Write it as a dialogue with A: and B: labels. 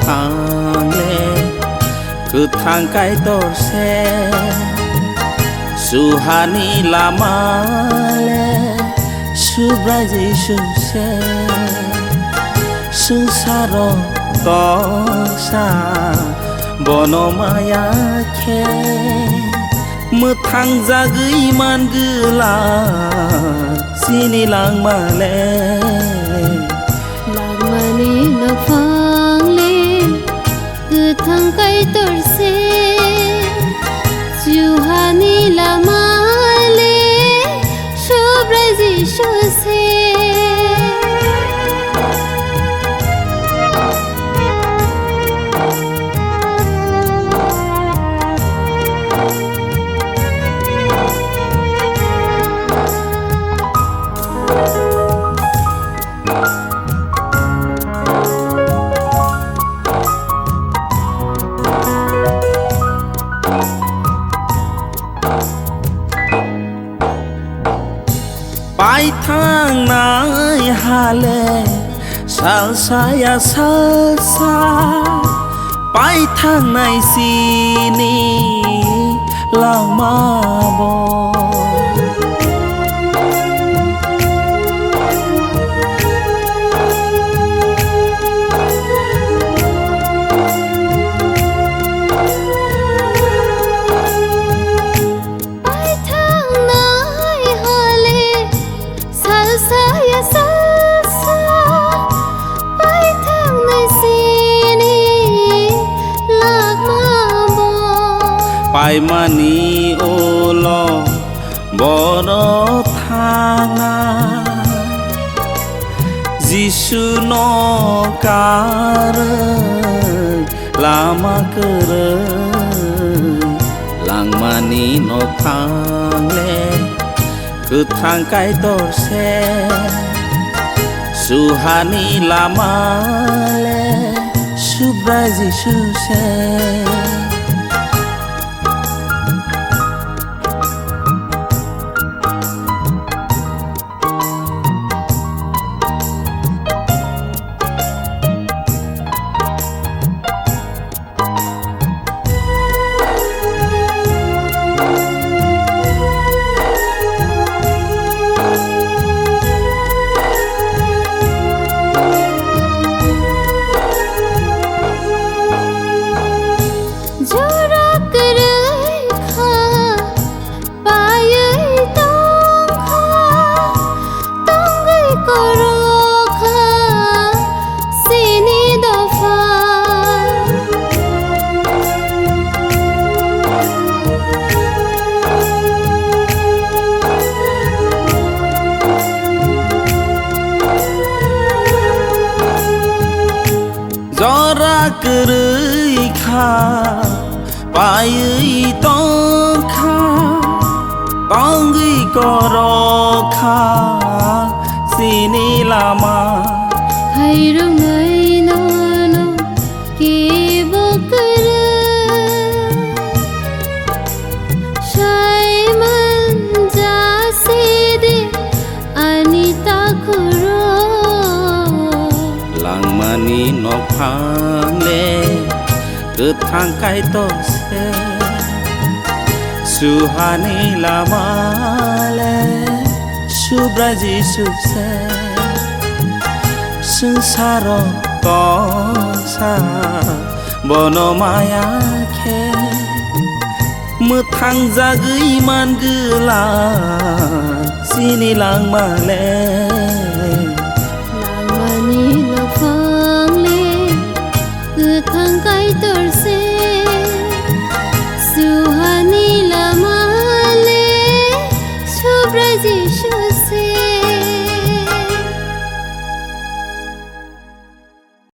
A: phang le cứ thang cái tor se suhani lama le subraji suse sungsaro tosa bonomaya khe methang jagui man gula sini lang male
B: langmani lafang le cứ thang cái tor se suhani lama le subraji suse
A: Pai thang nai hale salsa ya salsa pai thang nai sini lama bo pai mani olo bono thanga Jisu no kar lama ker lang mani no phang le cứ thang cái tor se suhani lama le subraji suse Jora kerei kha pai tong kha tongi koro kha sini lama
B: hai rong nai no no ke bokar shai man ja se de anita khuro
A: langmani no phang le cứ thang cái tor se suhani lama le subraji suse sungsaro tosa bonomaya khe methang jagui man gula sini lang male
B: langmani lafang le cứ thang cái tor se